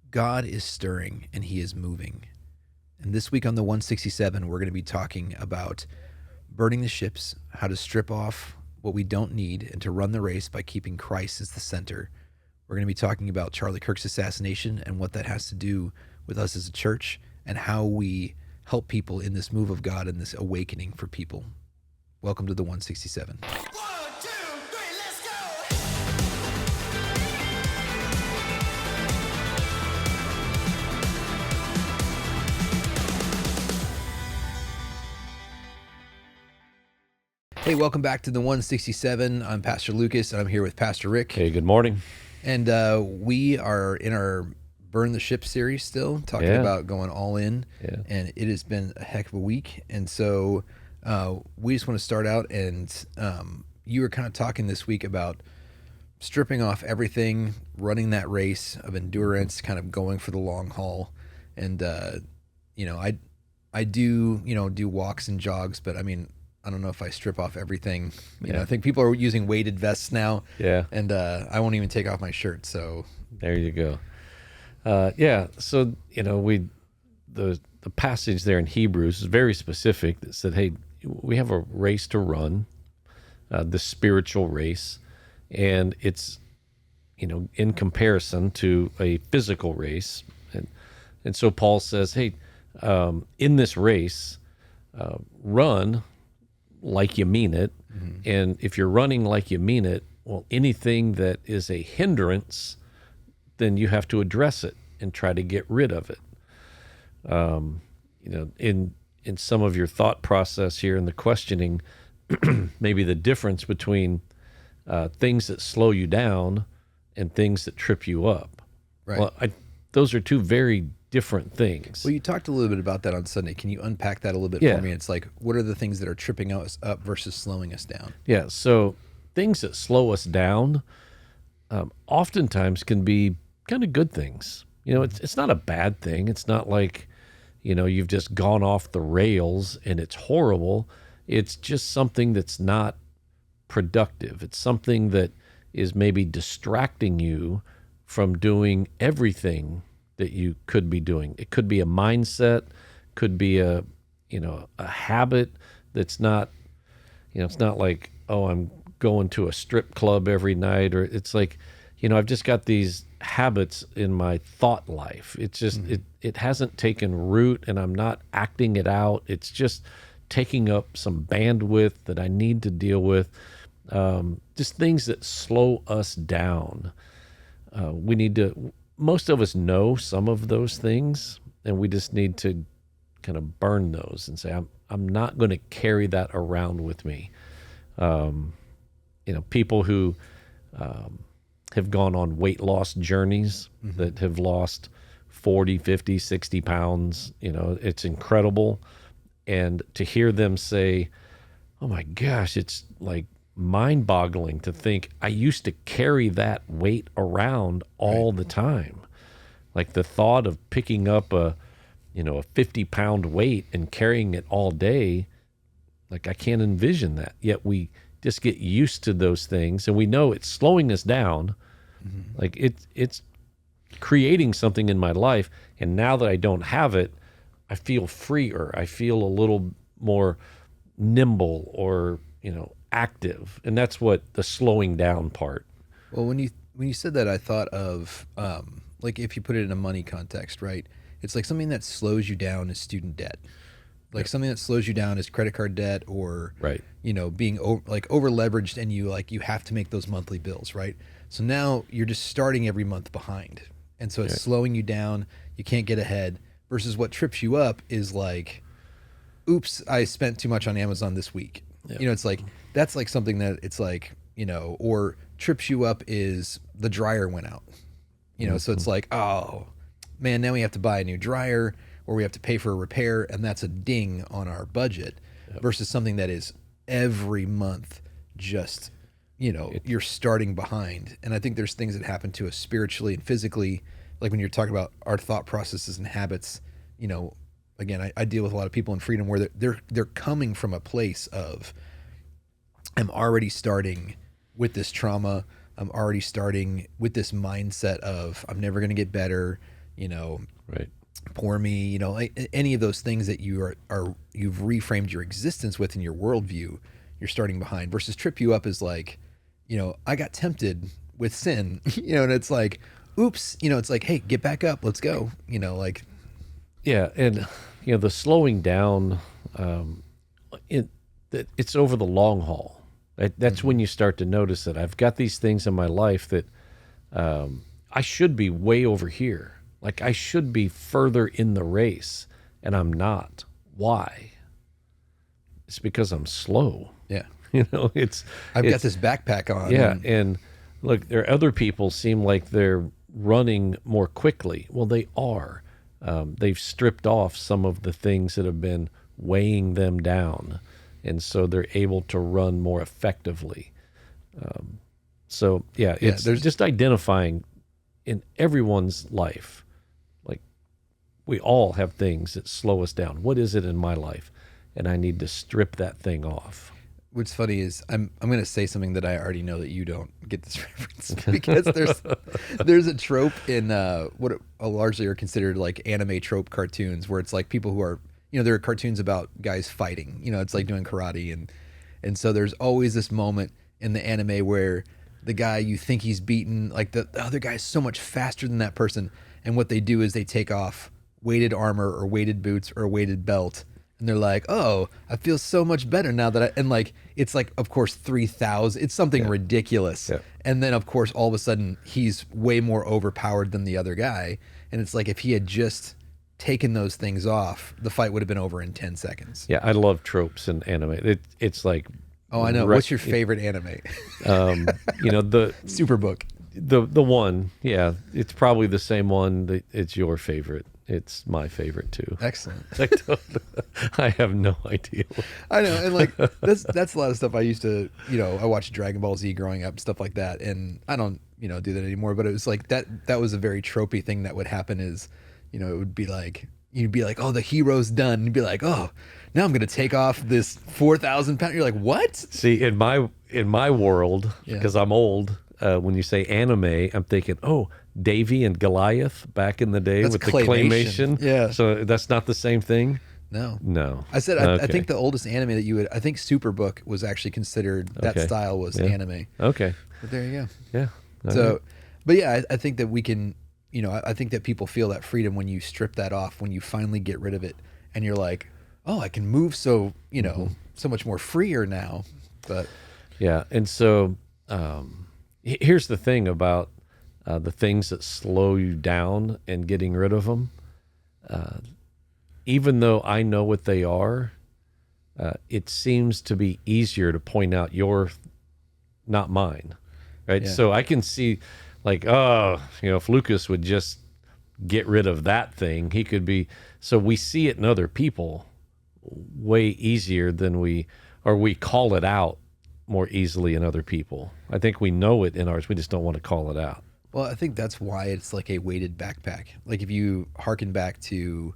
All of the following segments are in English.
God is stirring and he is moving. And this week on the 167, we're going to be talking about burning the ships, how to strip off what we don't need, and to run the race by keeping Christ as the center. We're going to be talking about Charlie Kirk's assassination and what that has to do with us as a church and how we help people in this move of God and this awakening for people. Welcome to the 167. Hey, welcome back to the 167. I'm Pastor Lucas, and I'm here with Pastor Rick. Hey, good morning. And we are in our Burn the Ship series still, talking about going all in. Yeah. And it has been a heck of a week. And so we just want to start out, and you were kind of talking this week about stripping off everything, running that race of endurance, kind of going for the long haul. And, I do walks and jogs, but I mean, I don't know if I strip off everything. You know, I think people are using weighted vests now. Yeah. And I won't even take off my shirt. So there you go. So the passage there in Hebrews is very specific that said, hey, we have a race to run, the spiritual race, and it's in comparison to a physical race, and so Paul says, hey, in this race, run like you mean it. Mm-hmm. And if you're running like you mean it, well, anything that is a hindrance, then you have to address it and try to get rid of it. In some of your thought process here in the questioning, maybe the difference between things that slow you down and things that trip you up. Right. Well, those are two very different things. Well, you talked a little bit about that on Sunday. Can you unpack that a little bit for me? It's like, what are the things that are tripping us up versus slowing us down? Yeah, so things that slow us down oftentimes can be kind of good things. It's not a bad thing. It's not like, you've just gone off the rails and it's horrible. It's just something that's not productive. It's something that is maybe distracting you from doing everything that you could be doing. It could be a mindset, could be a habit that's not, it's not like, oh, I'm going to a strip club every night, or it's like, I've just got these habits in my thought life. It's just, it hasn't taken root and I'm not acting it out. It's just taking up some bandwidth that I need to deal with. Just things that slow us down. Most of us know some of those things, and we just need to kind of burn those and say, I'm not going to carry that around with me. People who have gone on weight loss journeys that have lost 40, 50, 60 pounds, it's incredible. And to hear them say, oh my gosh, it's like mind-boggling to think I used to carry that weight around all the time. Like the thought of picking up a 50-pound weight and carrying it all day, like I can't envision that. Yet we just get used to those things, and we know it's slowing us down. Mm-hmm. Like it's creating something in my life, and now that I don't have it, I feel freer. I feel a little more nimble or active, and that's what the slowing down part. Well, when you said that, I thought of like if you put it in a money context, right? It's like something that slows you down is student debt. Like something that slows you down is credit card debt, or being over leveraged, and you have to make those monthly bills, right? So now you're just starting every month behind, and so it's slowing you down. You can't get ahead. Versus what trips you up is like, oops, I spent too much on Amazon this week. Yeah. It's like, that's like something that it's like, or trips you up is the dryer went out, so it's like, oh man, now we have to buy a new dryer, or we have to pay for a repair. And that's a ding on our budget versus something that is every month, just, you're starting behind. And I think there's things that happen to us spiritually and physically, like when you're talking about our thought processes and habits, again, I deal with a lot of people in freedom where they're coming from a place of, I'm already starting with this trauma. I'm already starting with this mindset of I'm never going to get better. you know, Right. poor me, you know, like any of those things that you've reframed your existence with in your worldview, you're starting behind. Versus trip you up is like, you know, I got tempted with sin, you know, and it's like, oops, you know, it's like, hey, get back up, let's go, you know, like, Yeah, and the slowing down, it's over the long haul. That's when you start to notice that I've got these things in my life that I should be way over here. Like I should be further in the race, and I'm not. Why? It's because I'm slow. yeah, I've got it's this backpack on. yeah, and look, there are other people seem like they're running more quickly. Well, they are. They've stripped off some of the things that have been weighing them down, and so they're able to run more effectively. So yeah, there's just identifying in everyone's life. Like we all have things that slow us down. What is it in my life? And I need to strip that thing off. What's funny is I'm going to say something that I already know that you don't get this reference because there's a trope in what largely are considered like anime trope cartoons where it's like people who are, you know, there are cartoons about guys fighting, you know, it's like doing karate and so there's always this moment in the anime where the guy you think he's beaten, like the other guy is so much faster than that person, and what they do is they take off weighted armor or weighted boots or a weighted belt. And they're like, oh, I feel so much better now that and like, it's like, of course, 3,000, it's something ridiculous. Yeah. And then, of course, all of a sudden, he's way more overpowered than the other guy. And it's like, if he had just taken those things off, the fight would have been over in 10 seconds. Yeah, I love tropes in anime. It's like... Oh, I know. What's your favorite anime? The Superbook. The one, yeah, it's probably the same one. It's your favorite. It's my favorite too. Excellent. I have no idea. I know, and like that's a lot of stuff I used to, you know, I watched Dragon Ball Z growing up, stuff like that, and I don't, you know, do that anymore. But it was like that was a very tropey thing that would happen. Is, you know, it would be like you'd be like, oh, the hero's done, and you'd be like, oh, now I'm gonna take off this 4,000 pound. You're like, what? See, in my world, because I'm old. When you say anime, I'm thinking, oh, Davy and Goliath back in the day with the claymation. Yeah. So that's not the same thing? No. I said, Okay. I think the oldest anime that you would, I think Superbook was actually considered, that style was anime. Okay. But there you go. Yeah. So, but yeah, I think that we can, you know, I think that people feel that freedom when you strip that off, when you finally get rid of it and you're like, oh, I can move so, you know, so much more freer now. But yeah. And so, here's the thing about the things that slow you down and getting rid of them. Even though I know what they are, it seems to be easier to point out not mine, right? Yeah. So I can see, like, oh, you know, if Lucas would just get rid of that thing, he could be. So we see it in other people way easier than we call it out more easily in other people. I think we know it in ours. We just don't want to call it out. well, I think that's why it's like a weighted backpack. Like if you hearken back to,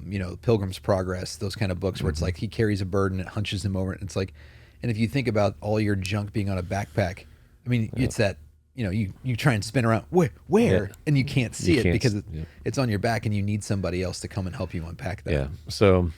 you know, Pilgrim's Progress, those kind of books where it's like he carries a burden, it hunches him over. It's like, and if you think about all your junk being on a backpack, I mean, it's that, you know, you try and spin around where and you can't see it because it's on your back and you need somebody else to come and help you unpack that. Yeah. So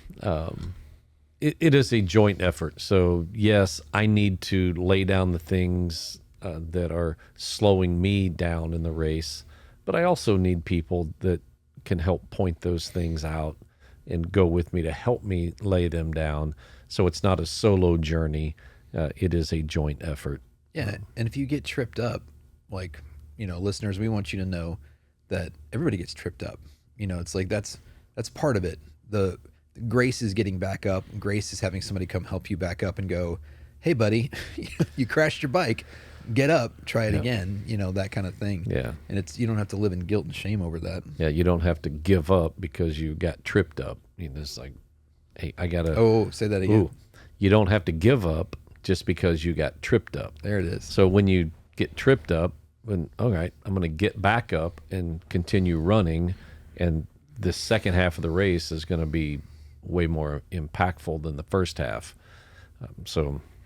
it is a joint effort. So yes, I need to lay down the things that are slowing me down in the race, but I also need people that can help point those things out and go with me to help me lay them down. So it's not a solo journey. It is a joint effort. Yeah. And if you get tripped up, like, you know, listeners, we want you to know that everybody gets tripped up. You know, it's like that's part of it. The grace is getting back up. Grace is having somebody come help you back up and go, hey, buddy, you crashed your bike. Get up, try it again, you know, that kind of thing. Yeah. And you don't have to live in guilt and shame over that. Yeah, you don't have to give up because you got tripped up. You know, it's like, hey, I got to... Oh, say that again. You don't have to give up just because you got tripped up. There it is. So when you get tripped up, all right, I'm going to get back up and continue running, and the second half of the race is going to be way more impactful than the first half.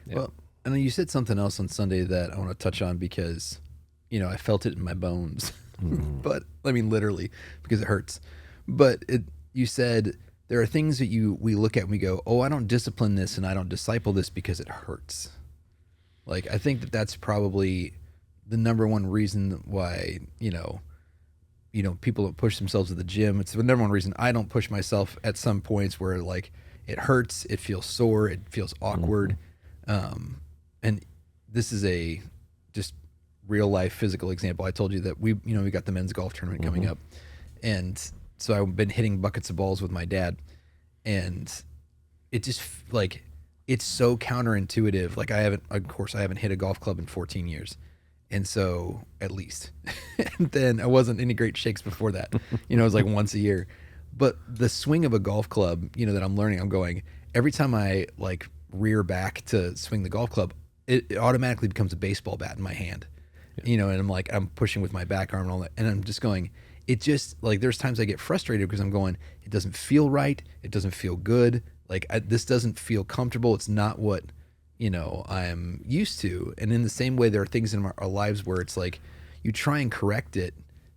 Well, and then you said something else on Sunday that I want to touch on because, you know, I felt it in my bones. But I mean, literally, because it hurts. But you said there are things that we look at and we go, oh, I don't discipline this and I don't disciple this because it hurts. Like, I think that's probably the number one reason why, people don't push themselves at the gym. It's the number one reason I don't push myself at some points where, like, it hurts, it feels sore, it feels awkward. And this is a just real life physical example. I told you that we got the men's golf tournament coming up. And so I've been hitting buckets of balls with my dad. And it just, like, it's so counterintuitive. Like, I haven't hit a golf club in 14 years. And so, at least. And then I wasn't any great shakes before that. It was like once a year. But the swing of a golf club, that I'm learning, I'm going, every time I, like, rear back to swing the golf club, it automatically becomes a baseball bat in my hand. And I'm pushing with my back arm and all that. And I'm just going, it just, like, there's times I get frustrated because I'm going, it doesn't feel right. It doesn't feel good. Like, this doesn't feel comfortable. It's not what, I'm used to. And in the same way, there are things in our lives where it's like, you try and correct it.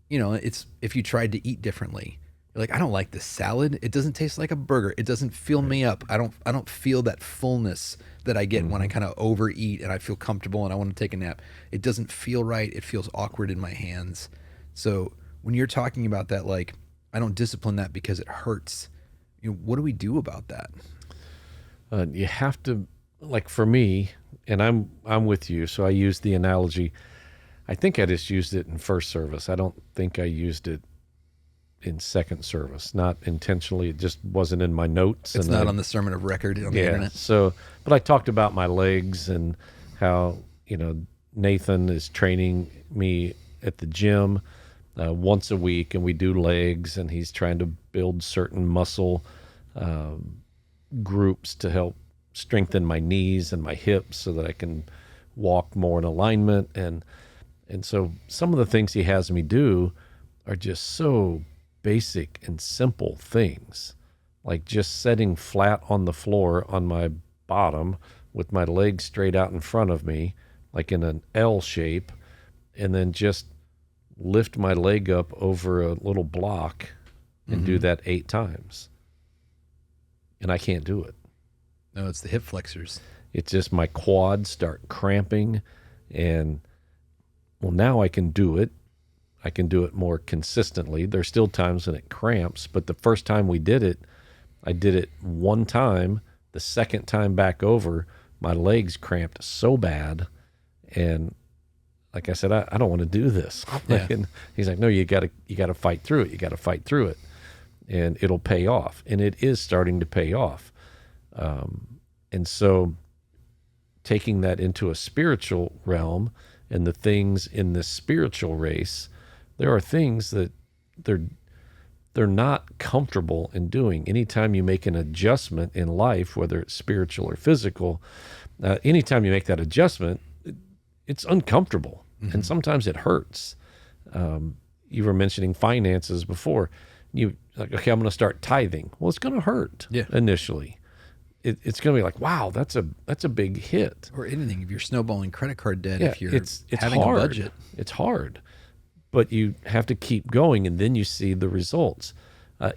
It's if you tried to eat differently. You're like, I don't like this salad. It doesn't taste like a burger. It doesn't fill me up. I don't feel that fullness that I get when I kind of overeat and I feel comfortable and I want to take a nap. It doesn't feel right. It feels awkward in my hands. So when you're talking about that, like, I don't discipline that because it hurts. What do we do about that? You have to, like, for me, and I'm with you. So I use the analogy. I think I just used it in first service. I don't think I used it in second service, not intentionally. It just wasn't in my notes. It's not on the sermon of record on the internet. So, but I talked about my legs and how, Nathan is training me at the gym once a week, and we do legs, and he's trying to build certain muscle groups to help strengthen my knees and my hips so that I can walk more in alignment. And so some of the things he has me do are just so basic and simple things, like just sitting flat on the floor on my bottom with my legs straight out in front of me, like in an L shape, and then just lift my leg up over a little block and do that 8 times. And I can't do it. No, it's the hip flexors. It's just my quads start cramping, and well, now I can do it. I can do it more consistently. There's still times when it cramps, but the first time we did it, I did it one time. The second time back over, my legs cramped so bad. And like I said, I don't want to do this. Yeah. And he's like, no, you gotta fight through it. You gotta fight through it, and it'll pay off. And it is starting to pay off. And so taking that into a spiritual realm and the things in this spiritual race, there are things that they're not comfortable in doing. Anytime you make an adjustment in life, whether it's spiritual or physical, anytime you make that adjustment, it's uncomfortable. And sometimes it hurts. You were mentioning finances before. You like, okay, I'm going to start tithing. Well, it's going to hurt initially. It's going to be like, wow, that's a big hit. Or anything. If you're snowballing credit card debt, if you're it's having hard. a budget. It's hard. But you have to keep going, and then you see the results.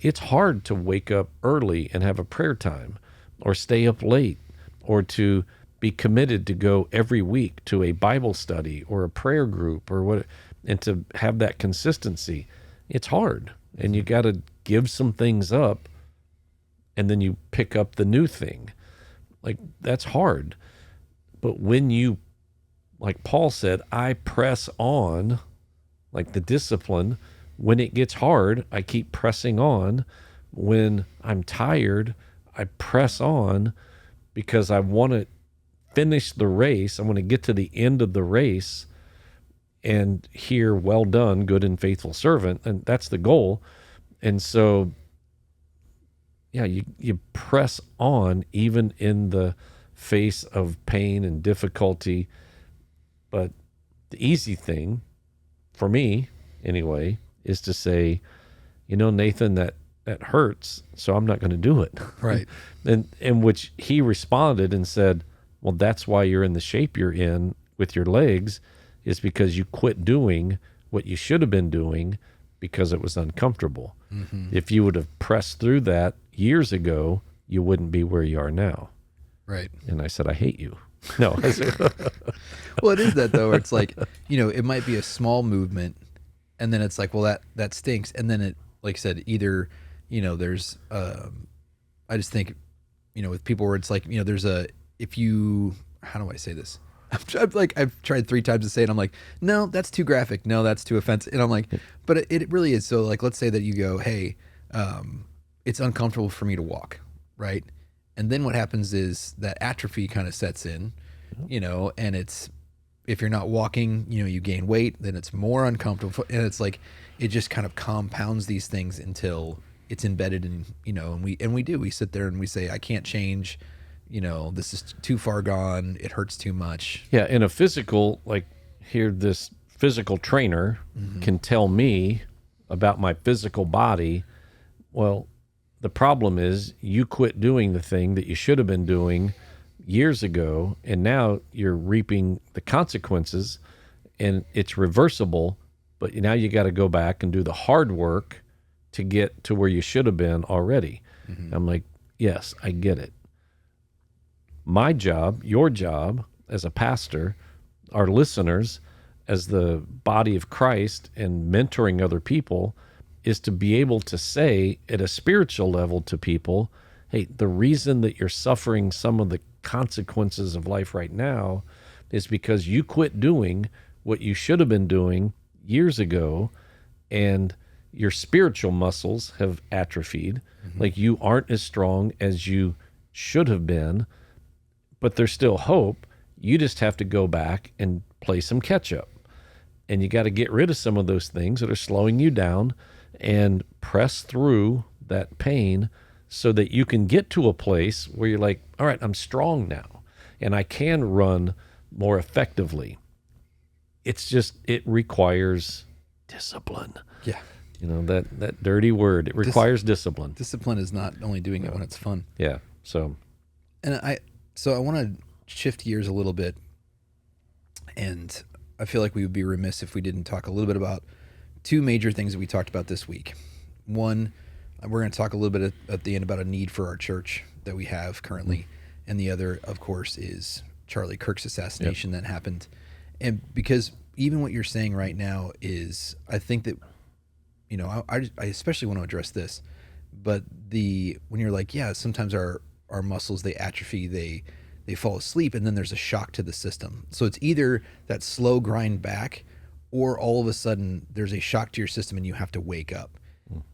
It's hard to wake up early and have a prayer time, or stay up late, or to be committed to go every week to a Bible study or a prayer group or what, and to have that consistency. It's hard, and you got to give some things up, and then you pick up the new thing. Like, that's hard. But when you, like Paul said, I press on, like the discipline, when it gets hard, I keep pressing on. When I'm tired, I press on because I want to finish the race. I want to get to the end of the race and hear, well done, good and faithful servant. And that's the goal. And so, yeah, you press on even in the face of pain and difficulty. But the easy thing, for me anyway, is to say, Nathan, that hurts, so I'm not going to do it. Right. And which he responded and said, well, that's why you're in the shape you're in with your legs, is because you quit doing what you should have been doing because it was uncomfortable. If you would have pressed through that years ago, you wouldn't be where you are now. Right. And I said, I hate you. No. Well, it is that though. Where it's like, it might be a small movement, and then it's like, well, that stinks. And then it, like I said, either, there's, I just think, with people where it's like, there's how do I say this? I've tried 3 times to say it. I'm like, no, that's too graphic. No, that's too offensive. And I'm like, but it really is. So like, let's say that you go, hey, it's uncomfortable for me to walk. Right. And then what happens is that atrophy kind of sets in, and it's, if you're not walking, you gain weight, then it's more uncomfortable. And it's like, it just kind of compounds these things until it's embedded in, and we sit there and we say, I can't change, this is too far gone. It hurts too much. Yeah. In a physical, like here, this physical trainer can tell me about my physical body. Well, the problem is you quit doing the thing that you should have been doing years ago, and now you're reaping the consequences, and it's reversible, but now you got to go back and do the hard work to get to where you should have been already. I'm like, yes, I get it. My job, your job as a pastor, our listeners, as the body of Christ and mentoring other people, is to be able to say at a spiritual level to people, hey, the reason that you're suffering some of the consequences of life right now is because you quit doing what you should have been doing years ago, and your spiritual muscles have atrophied. Like you aren't as strong as you should have been, but there's still hope. You just have to go back and play some catch up. And you got to get rid of some of those things that are slowing you down and press through that pain so that you can get to a place where you're like, all right, I'm strong now and I can run more effectively. It's just, it requires discipline. Yeah. That dirty word, it requires discipline. Discipline is not only doing it when it's fun. Yeah. So I want to shift gears a little bit, and I feel like we would be remiss if we didn't talk a little bit about 2 major things that we talked about this week. One, we're going to talk a little bit at the end about a need for our church that we have currently. And the other, of course, is Charlie Kirk's assassination that happened. And because even what you're saying right now is, I think that, I especially want to address this, but when you're like, yeah, sometimes our muscles, they atrophy, they fall asleep, and then there's a shock to the system. So it's either that slow grind back, or all of a sudden there's a shock to your system and you have to wake up.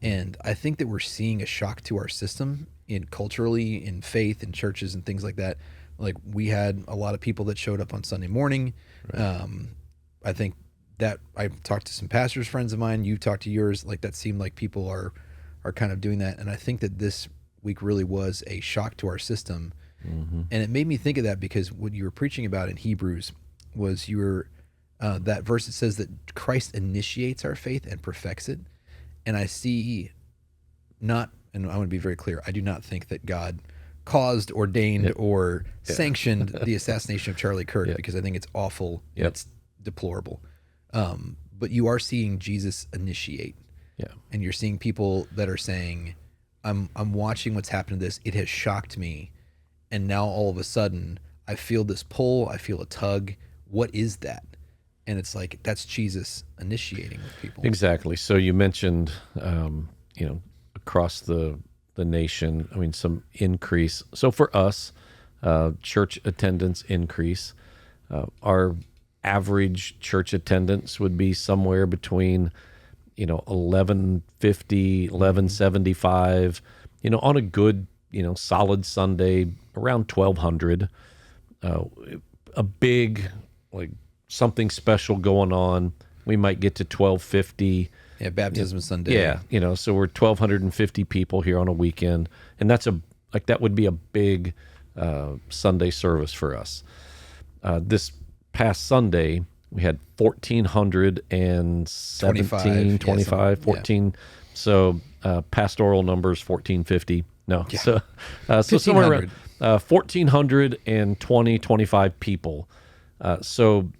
And I think that we're seeing a shock to our system culturally, in faith, in churches and things like that. Like we had a lot of people that showed up on Sunday morning. Right. I think that I talked to some pastors friends of mine, you talked to yours, like that seemed like people are kind of doing that. And I think that this week really was a shock to our system. And it made me think of that because what you were preaching about in Hebrews was that verse that says that Christ initiates our faith and perfects it. And I see and I want to be very clear, I do not think that God caused, ordained, or sanctioned the assassination of Charlie Kirk, because I think it's awful and it's deplorable. But you are seeing Jesus initiate. Yeah. And you're seeing people that are saying, I'm watching what's happened to this. It has shocked me. And now all of a sudden I feel this pull, I feel a tug. What is that? And it's like, that's Jesus initiating with people. Exactly. So you mentioned, across the nation, some increase. So for us, church attendance increase. Our average church attendance would be somewhere between, 1150, 1175, on a good, solid Sunday, around 1200. A big, something special going on, we might get to 1250. Yeah, baptism Sunday. Yeah, so we're 1,250 people here on a weekend, and that would be a big Sunday service for us. This past Sunday, we had 1,417, 25, 14. So pastoral numbers, 1,450. No, so somewhere around 1,420, 25 people. So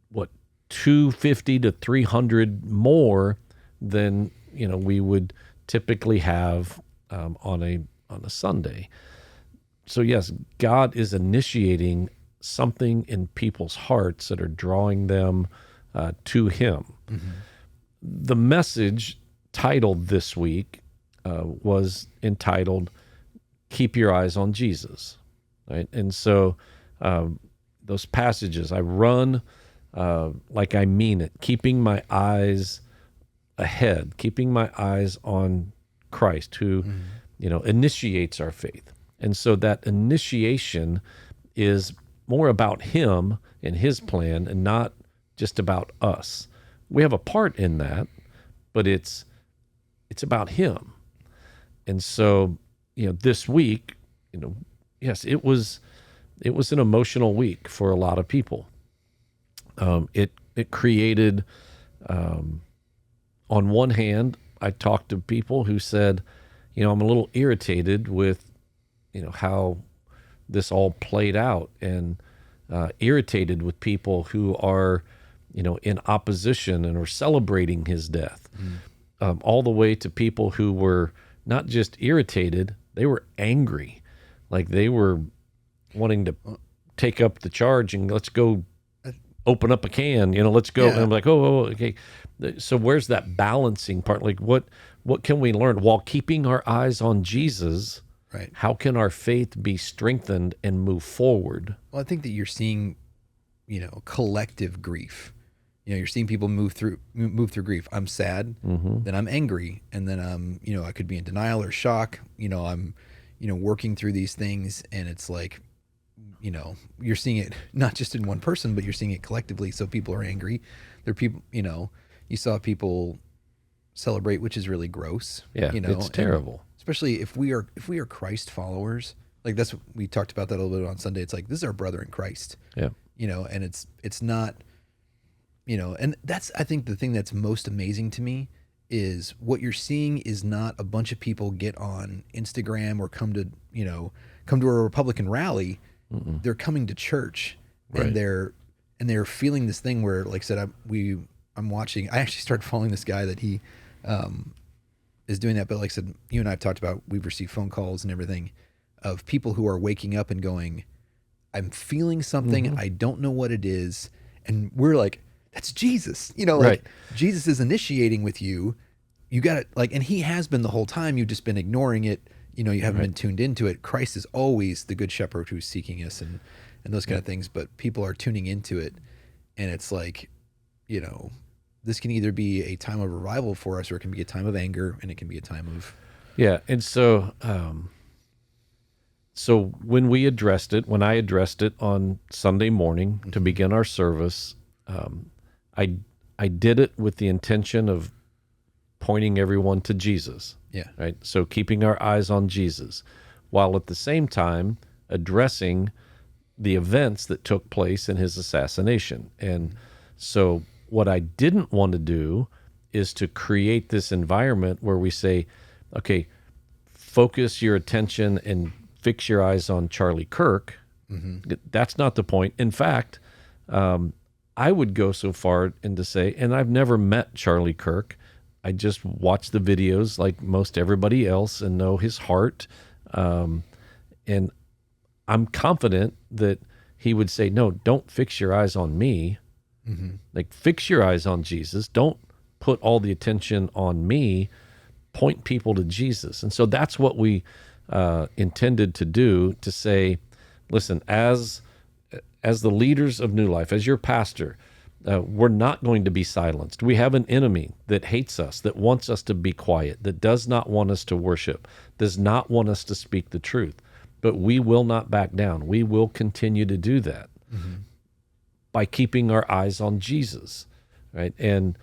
what, 250 to 300 more than we would typically have on a Sunday. So yes, God is initiating something in people's hearts that are drawing them to Him. Mm-hmm. The message titled this week was entitled "Keep Your Eyes on Jesus," right? And so those passages, I run like I mean it, keeping my eyes ahead, keeping my eyes on Christ, who initiates our faith. And so that initiation is more about Him and His plan, and not just about us. We have a part in that, but it's about Him. And so, this week, yes, it was an emotional week for a lot of people. It created, on one hand, I talked to people who said, I'm a little irritated with, how this all played out, and irritated with people who are, in opposition and are celebrating his death, all the way to people who were not just irritated, they were angry. Like they were wanting to take up the charge and let's go open up a can, let's go. Yeah. And I'm like, oh, okay. So where's that balancing part? Like what can we learn while keeping our eyes on Jesus? Right. How can our faith be strengthened and move forward? Well, I think that you're seeing, collective grief. You're seeing people move through grief. I'm sad, then I'm angry, and then I'm, I could be in denial or shock. I'm, working through these things, and it's like, you're seeing it not just in one person, but you're seeing it collectively. So people are angry. There are people, you saw people celebrate, which is really gross. Yeah, it's terrible. Especially if we are Christ followers, like that's what we talked about that a little bit on Sunday. It's like, this is our brother in Christ. Yeah. And it's not, and that's, I think the thing that's most amazing to me is what you're seeing is not a bunch of people get on Instagram or come to a Republican rally. Mm-mm. They're coming to church, right. and they're feeling this thing where, like I said, I'm watching. I actually started following this guy that he is doing that. But like I said, you and I have talked about, we've received phone calls and everything of people who are waking up and going, I'm feeling something. Mm-hmm. I don't know what it is. And we're like, that's Jesus. Right. Jesus is initiating with you. You got it. Like, and he has been the whole time. You've just been ignoring it. You haven't been tuned into it. Christ is always the good shepherd who's seeking us and those kind of things. But people are tuning into it. And it's like, this can either be a time of revival for us, or it can be a time of anger, and it can be a time of. Yeah. And so, when I addressed it on Sunday morning to begin our service, I did it with the intention of pointing everyone to Jesus. Yeah. Right. So keeping our eyes on Jesus, while at the same time addressing the events that took place in his assassination. And so what I didn't want to do is to create this environment where we say, okay, focus your attention and fix your eyes on Charlie Kirk. Mm-hmm. That's not the point. In fact, I would go so far and to say, and I've never met Charlie Kirk. I just watch the videos like most everybody else and know his heart. And I'm confident that he would say, no, don't fix your eyes on me. Mm-hmm. Like, fix your eyes on Jesus. Don't put all the attention on me. Point people to Jesus. And so that's what we intended to do, to say, listen, as the leaders of New Life, as your pastor, we're not going to be silenced. We have an enemy that hates us, that wants us to be quiet, that does not want us to worship, does not want us to speak the truth. But we will not back down. We will continue to do that by keeping our eyes on Jesus, right? And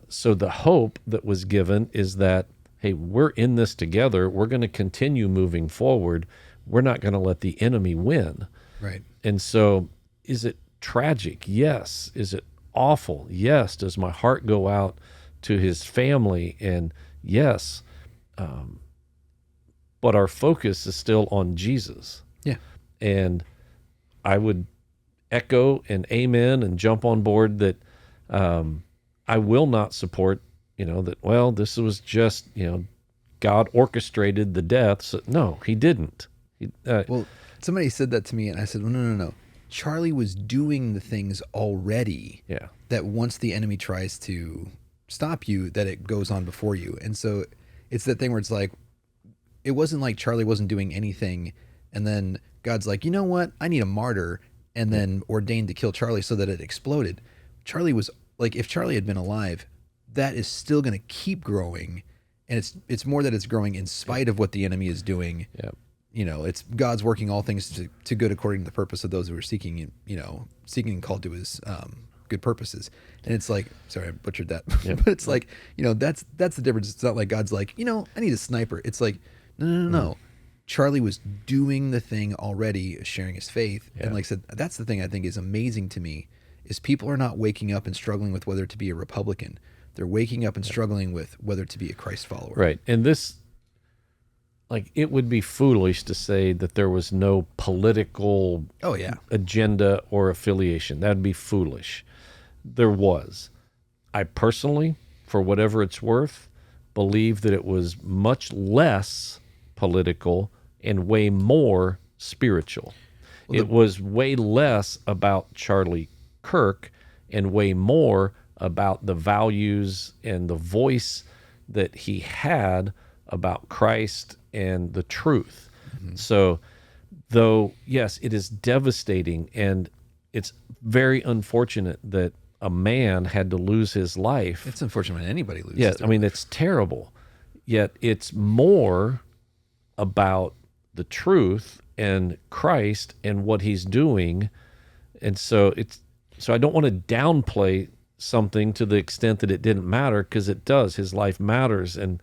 so the hope that was given is that, hey, we're in this together. We're going to continue moving forward. We're not going to let the enemy win. Right. And so, is it tragic? Yes. Is it awful? Yes. Does my heart go out to his family? And yes. But our focus is still on Jesus. Yeah. And I would echo and amen and jump on board that I will not support, that, well, this was just, God orchestrated the deaths. No, he didn't. Well, somebody said that to me, and I said, well, no. Charlie was doing the things already. Yeah. That once the enemy tries to stop you, that it goes on before you. And so it's that thing where it's like, it wasn't like Charlie wasn't doing anything, and then God's like, you know what? I need a martyr, and then ordained to kill Charlie so that it exploded. Charlie was like, if Charlie had been alive, that is still going to keep growing, and it's more that it's growing in spite of what the enemy is doing. Yeah. It's God's working all things to good according to the purpose of those who are seeking and called to his good purposes. And it's like, sorry, I butchered that, but it's like, that's the difference. It's not like God's like, I need a sniper. It's like, no. Charlie was doing the thing already, sharing his faith. Yeah. And like I said, that's the thing I think is amazing to me, is people are not waking up and struggling with whether to be a Republican. They're waking up and struggling with whether to be a Christ follower. Right. And this, it would be foolish to say that there was no political agenda or affiliation. That would be foolish. There was. I personally, for whatever it's worth, believe that it was much less political and way more spiritual. Well, it was way less about Charlie Kirk and way more about the values and the voice that he had about Christ and the truth. Mm-hmm. So, though, yes, it is devastating, and it's very unfortunate that a man had to lose his life. It's unfortunate when anybody loses. Yeah, it's terrible. Yet it's more about the truth and Christ and what he's doing. And so I don't want to downplay something to the extent that it didn't matter, because it does. His life matters, and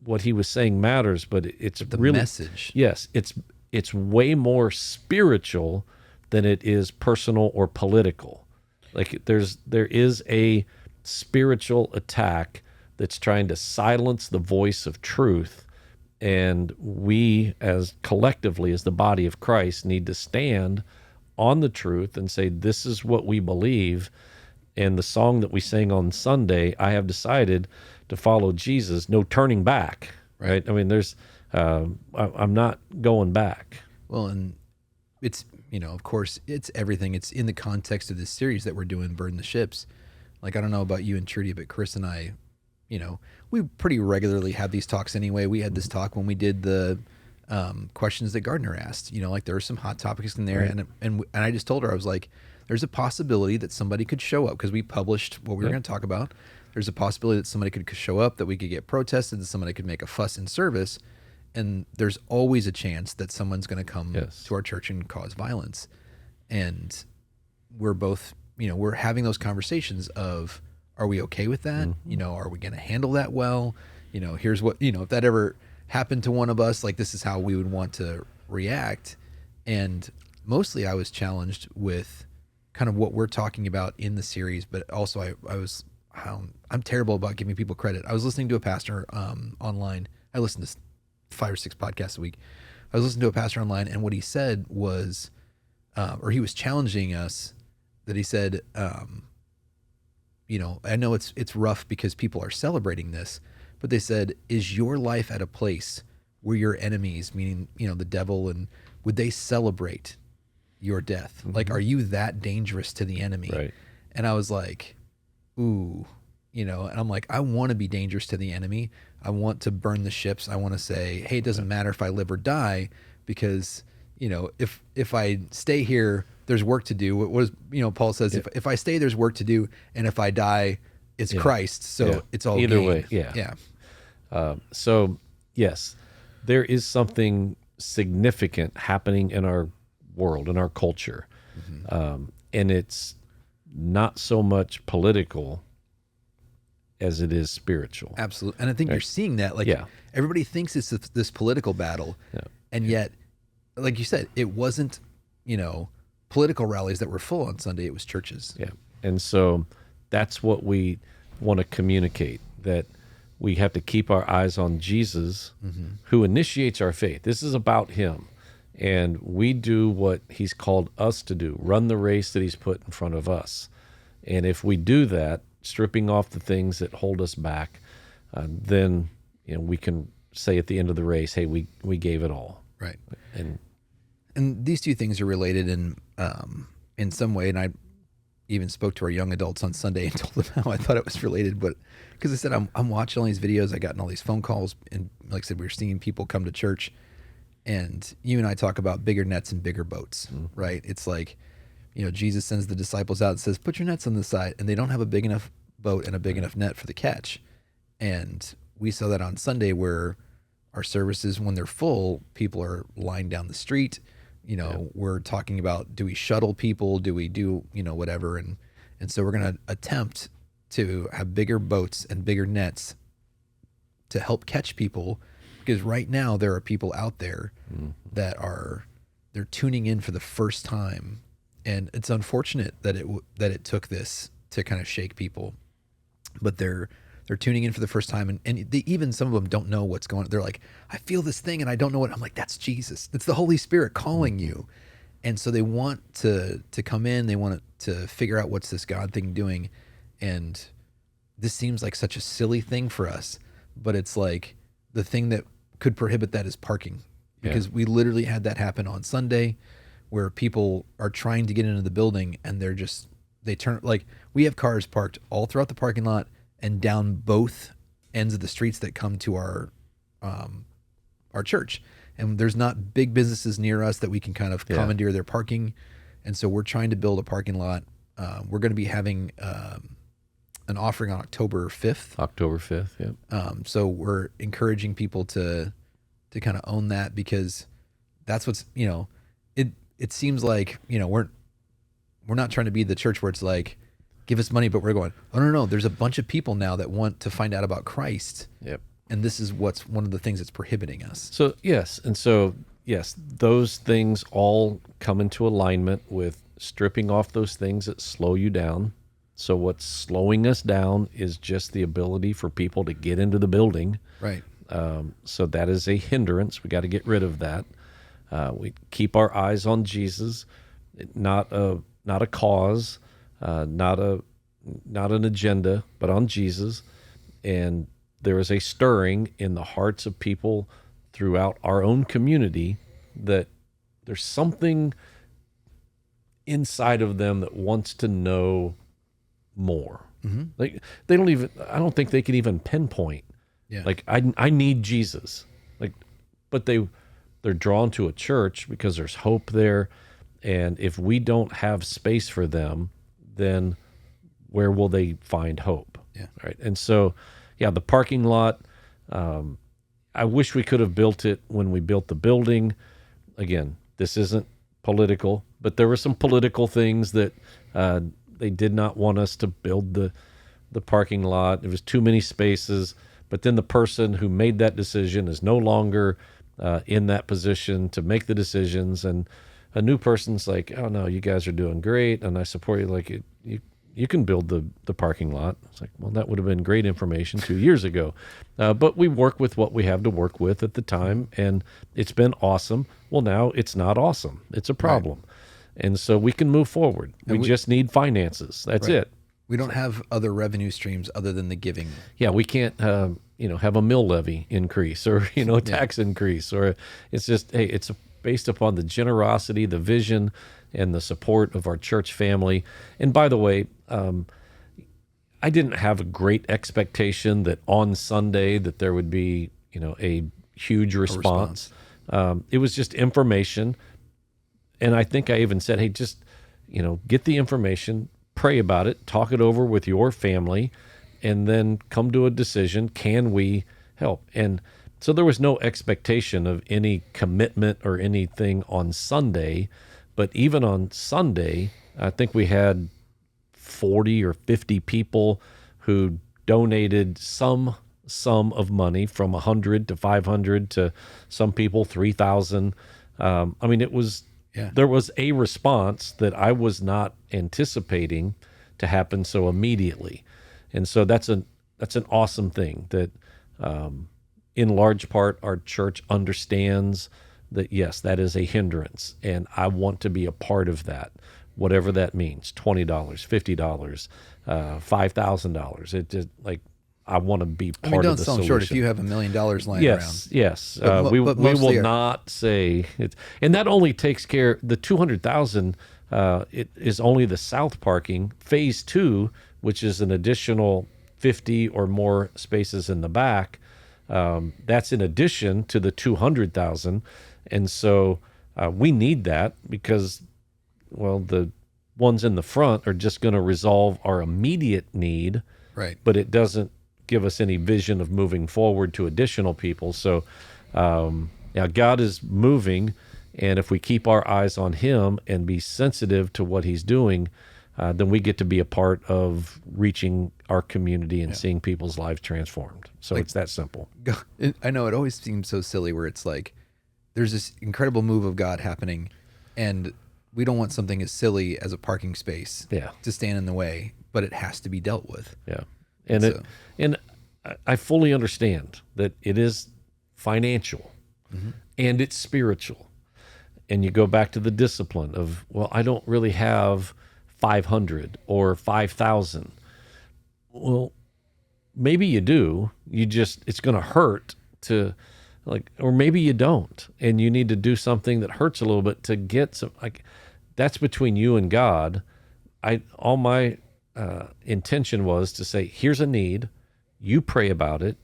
what he was saying matters, but it's the really message. Yes, it's way more spiritual than it is personal or political. There is a spiritual attack that's trying to silence the voice of truth, and we, as collectively as the body of Christ, need to stand on the truth and say, this is what we believe. And the song that we sang on Sunday, I have decided to follow Jesus, no turning back, right? There's, I'm not going back. Well, and it's, of course, it's everything. It's in the context of this series that we're doing, Burn the Ships. I don't know about you and Trudy, but Chris and I, we pretty regularly have these talks anyway. We had this talk when we did the questions that Gardner asked. There were some hot topics in there, right. and I just told her, I was like, there's a possibility that somebody could show up, because we published what we were going to talk about. There's a possibility that somebody could show up, that we could get protested, that somebody could make a fuss in service, and there's always a chance that someone's going to come to our church and cause violence. And we're both, we're having those conversations of, are we okay with that? Mm-hmm. Are we going to handle that well? Here's what, if that ever happened to one of us, this is how we would want to react. And mostly I was challenged with kind of what we're talking about in the series, but also I'm terrible about giving people credit. I was listening to a pastor online. I listen to 5 or 6 podcasts a week. I was listening to a pastor online, and what he said was, or he was challenging us, that he said, I know it's rough because people are celebrating this, but they said, is your life at a place where your enemies, meaning, the devil, and would they celebrate your death? Mm-hmm. Are you that dangerous to the enemy? Right. And I was like, ooh, and I'm like, I want to be dangerous to the enemy. I want to burn the ships. I want to say, hey, it doesn't matter if I live or die, because, if I stay here, there's work to do. What is, Paul says, if I stay, there's work to do. And if I die, it's Christ. So it's all either gain. Way. Yeah. So yes, there is something significant happening in our world, in our culture. Mm-hmm. And it's not so much political as it is spiritual. Absolutely. And I think you're seeing that. Everybody thinks it's this political battle. Yeah. And yet, like you said, it wasn't, political rallies that were full on Sunday. It was churches. Yeah. And so that's what we want to communicate, that we have to keep our eyes on Jesus, mm-hmm. who initiates our faith. This is about him. And we do what he's called us to do, run the race that he's put in front of us. And if we do that, stripping off the things that hold us back, then we can say at the end of the race, hey, we gave it all. Right. And these two things are related in some way. And I even spoke to our young adults on Sunday and told them how I thought it was related. But because I said, I'm watching all these videos, I gotten all these phone calls. And like I said, we were seeing people come to church. And you and I talk about bigger nets and bigger boats, right? It's like, Jesus sends the disciples out and says, put your nets on the side. And they don't have a big enough boat and a big enough net for the catch. And we saw that on Sunday where our services, when they're full, people are lined down the street. We're talking about, do we shuttle people? Do we do, whatever? And so we're going to attempt to have bigger boats and bigger nets to help catch people, because right now there are people out there that they're tuning in for the first time. And it's unfortunate that it took this to kind of shake people, but they're tuning in for the first time, and even some of them don't know what's going on. They're like, I feel this thing and I don't know what. I'm like, that's Jesus. It's the Holy Spirit calling you. And so they want to come in. They want to figure out what's this God thing doing. And this seems like such a silly thing for us, but it's like the thing that could prohibit that is parking, because we literally had that happen on Sunday where people are trying to get into the building and they turn, like, we have cars parked all throughout the parking lot and down both ends of the streets that come to our church. And there's not big businesses near us that we can kind of commandeer their parking. And so we're trying to build a parking lot. We're going to be having an offering on October 5th. October 5th, yeah. So we're encouraging people to kind of own that, because that's what's, it seems like, we're not trying to be the church where it's like, give us money, but we're going, oh, no, there's a bunch of people now that want to find out about Christ. Yep. And this is what's one of the things that's prohibiting us. So, yes. And so, yes, those things all come into alignment with stripping off those things that slow you down. So what's slowing us down is just the ability for people to get into the building. Right. So that is a hindrance. We got to get rid of that. We keep our eyes on Jesus, not a cause, not an agenda, but on Jesus. And there is a stirring in the hearts of people throughout our own community that there's something inside of them that wants to know more. Mm-hmm. Like, they don't even, I don't think they can even pinpoint. Yeah. Like, I need Jesus. Like, but they're drawn to a church because there's hope there. And if we don't have space for them, then where will they find hope? Yeah. Right. And so, the parking lot, I wish we could have built it when we built the building. Again, this isn't political, but there were some political things that they did not want us to build the parking lot. There was too many spaces. But then the person who made that decision is no longer in that position to make the decisions. And a new person's like, oh, no, you guys are doing great, and I support you. Like, you can build the parking lot. It's like, well, that would have been great information 2 years ago. But we work with what we have to work with at the time, and it's been awesome. Well, now it's not awesome. It's a problem. Right. And so we can move forward. We just need finances. That's it. We don't have other revenue streams other than the giving. Yeah, we can't, have a mill levy increase or, a tax increase. Or it's just, hey, it's based upon the generosity, the vision, and the support of our church family. And by the way, I didn't have a great expectation that on Sunday that there would be, a huge response. It was just information. And I think I even said, hey, just, get the information, pray about it, talk it over with your family, and then come to a decision. Can we help? And so there was no expectation of any commitment or anything on Sunday. But even on Sunday, I think we had 40 or 50 people who donated some sum of money, from 100 to 500 to some people 3,000. It was, there was a response that I was not anticipating to happen so immediately. And so that's an awesome thing that, in large part, our church understands that, yes, that is a hindrance, and I want to be a part of that. whatever that means, $20, $50, $5,000. It just like, I want to be part of don't the sell them solution. short if you have $1 million lying around. Yes. But We mostly will not say it, and that only takes care. The 200,000. It is only the south parking. Phase 2, which is an additional 50 or more spaces in the back. That's in addition to the 200,000, and so we need that because, well, the ones in the front are just going to resolve our immediate need, right? But it doesn't give us any vision of moving forward to additional people. So, God is moving, and if we keep our eyes on Him and be sensitive to what He's doing, then we get to be a part of reaching our community and seeing people's lives transformed. So it's that simple. I know it always seems so silly where it's like there's this incredible move of God happening, and we don't want something as silly as a parking space to stand in the way, but it has to be dealt with. Yeah. And I fully understand that it is financial and it's spiritual. And you go back to the discipline of, well, I don't really have 500 or 5,000. Well, maybe you do. It's going to hurt to or maybe you don't. And you need to do something that hurts a little bit to get some, that's between you and God. All my intention was to say, here's a need, you pray about it,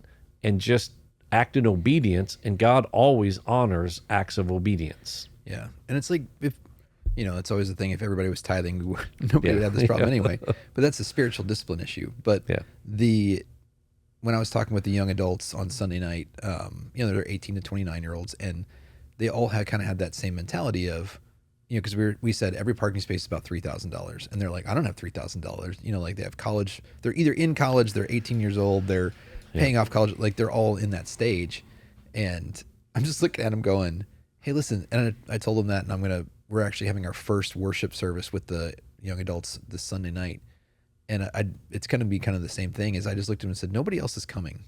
and just act in obedience, and God always honors acts of obedience. Yeah. And it's like, if it's always the thing, if everybody was tithing, nobody would have this problem anyway. But that's a spiritual discipline issue. But when I was talking with the young adults on Sunday night, they're 18 to 29-year-olds, and they all kind of had that same mentality of, because we said every parking space is about $3,000, and they're like, I don't have $3,000. They have college. They're either in college, they're 18 years old, they're paying off college. They're all in that stage, and I'm just looking at them going, hey, listen. And I told them that, and we're actually having our first worship service with the young adults this Sunday night, and it's going to be kind of the same thing. As I just looked at them and said, nobody else is coming.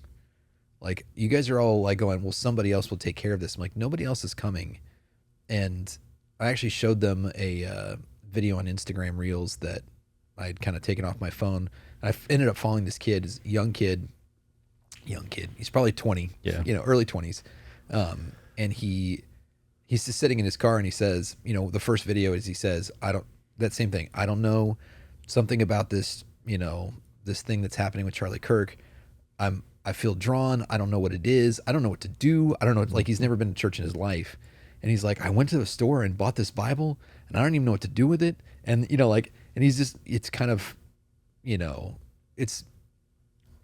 Like, you guys are all going, well, somebody else will take care of this. I'm like, nobody else is coming, and I actually showed them a video on Instagram Reels that I had kind of taken off my phone. I ended up following this kid, this young kid. He's probably 20, early 20s. And he's just sitting in his car, and he says, the first video is he says, that same thing. I don't know, something about this, this thing that's happening with Charlie Kirk. I feel drawn. I don't know what it is. I don't know what to do. I don't know. Like, he's never been to church in his life. And he's like, I went to the store and bought this Bible, and I don't even know what to do with it. And, and he's just, it's kind of, it's,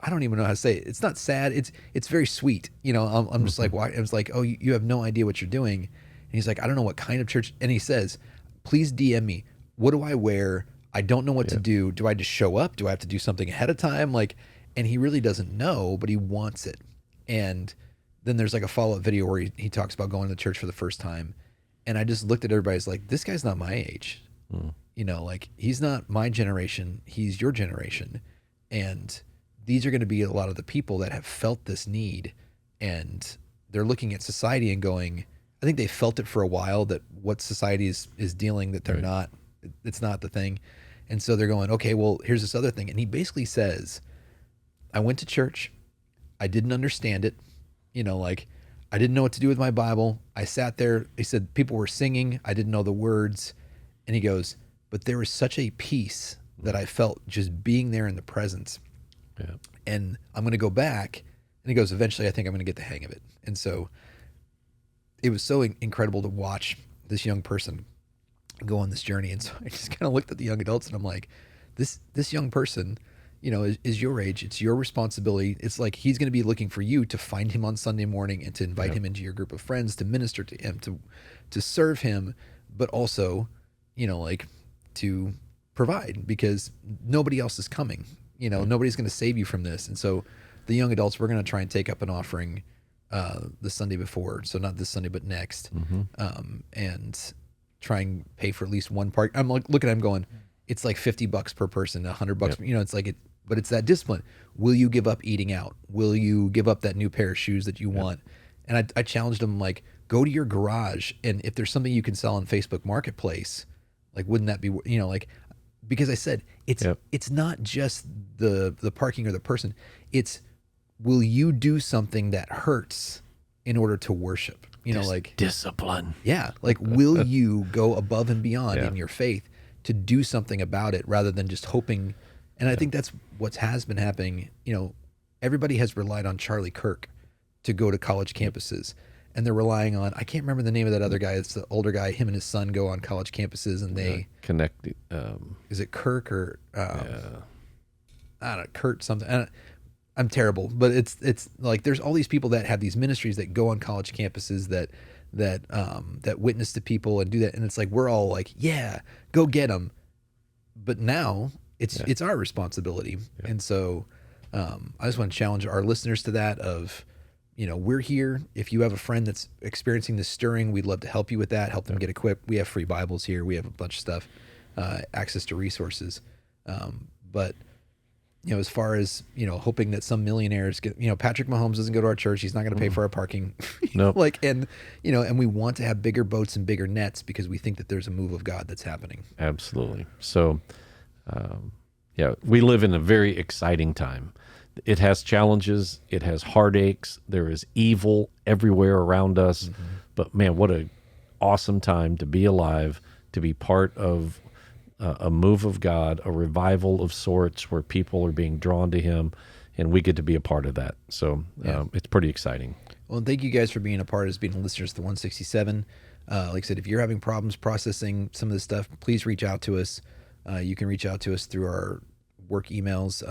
I don't even know how to say it. It's not sad. It's very sweet. I'm just like, why? I was like, oh, you have no idea what you're doing. And he's like, I don't know what kind of church. And he says, please DM me. What do I wear? I don't know what to do. Do I just show up? Do I have to do something ahead of time? And he really doesn't know, but he wants it. And then there's a follow-up video where he talks about going to church for the first time. And I just looked at everybody's like, this guy's not my age. He's not my generation. He's your generation. And these are going to be a lot of the people that have felt this need. And they're looking at society and going, I think they felt it for a while, that what society is dealing, that they're not, it's not the thing. And so they're going, okay, well, here's this other thing. And he basically says, I went to church. I didn't understand it. I didn't know what to do with my Bible. I sat there. He said people were singing. I didn't know the words. And he goes, but there was such a peace that I felt just being there in the presence. Yeah. And I'm going to go back. And he goes, eventually, I think I'm going to get the hang of it. And so it was so incredible to watch this young person go on this journey. And so I just kind of looked at the young adults, and I'm like, this young person, is your age. It's your responsibility. It's like he's going to be looking for you to find him on Sunday morning and to invite him into your group of friends, to minister to him, to serve him, but also, to provide, because nobody else is coming. Nobody's going to save you from this. And so the young adults, we're going to try and take up an offering the Sunday before. So not this Sunday, but next. And try and pay for at least one part. I'm looking at him going, it's like $50 per person, $100. It's like it, but it's that discipline. Will you give up eating out? Will you give up that new pair of shoes that you want? And I challenged him, go to your garage, and if there's something you can sell on Facebook Marketplace, Like, wouldn't that be, like, because I said it's not just the parking or the person. It's, will you do something that hurts in order to worship? Like discipline. Yeah, like, will you go above and beyond Yeah. in your faith to do something about it rather than just hoping? And I think that's what has been happening. Everybody has relied on Charlie Kirk to go to college campuses, and they're relying on, I can't remember the name of that other guy. It's the older guy. Him and his son go on college campuses, and they connect. Is it Kirk or I don't know, Kurt something? I'm terrible, but it's like there's all these people that have these ministries that go on college campuses that witness to people and do that, and it's like we're all like, yeah, go get them. But now it's our responsibility, and so I just want to challenge our listeners to that. Of we're here. If you have a friend that's experiencing this stirring, we'd love to help you with that. Help them get equipped. We have free Bibles here. We have a bunch of stuff, access to resources, but. As far as, hoping that some millionaires get, Patrick Mahomes doesn't go to our church. He's not going to pay for our parking. Nope. And we want to have bigger boats and bigger nets because we think that there's a move of God that's happening. Absolutely. So, we live in a very exciting time. It has challenges. It has heartaches. There is evil everywhere around us. Mm-hmm. But man, what an awesome time to be alive, to be part of a move of God, a revival of sorts where people are being drawn to him, and we get to be a part of that. So it's pretty exciting. Well, and thank you guys for being a part of being listeners to the 167. Like I said, if you're having problems processing some of this stuff, please reach out to us. You can reach out to us through our work emails.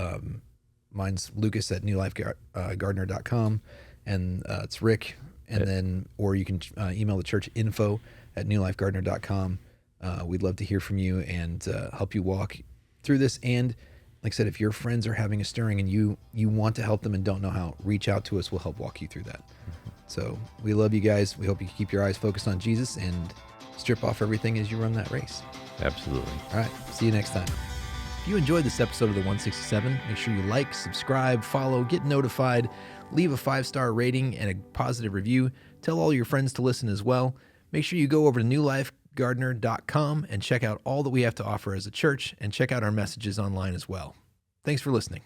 Mine's Lucas at newlifegardener.com, and it's Rick. And then, or you can email the church info at newlifegardener.com. We'd love to hear from you and help you walk through this. And like I said, if your friends are having a stirring and you want to help them and don't know how, reach out to us. We'll help walk you through that. So we love you guys. We hope you keep your eyes focused on Jesus and strip off everything as you run that race. Absolutely. All right. See you next time. If you enjoyed this episode of the 167, make sure you like, subscribe, follow, get notified, leave a 5-star rating and a positive review. Tell all your friends to listen as well. Make sure you go over to newlifegardener.com and check out all that we have to offer as a church, and check out our messages online as well. Thanks for listening.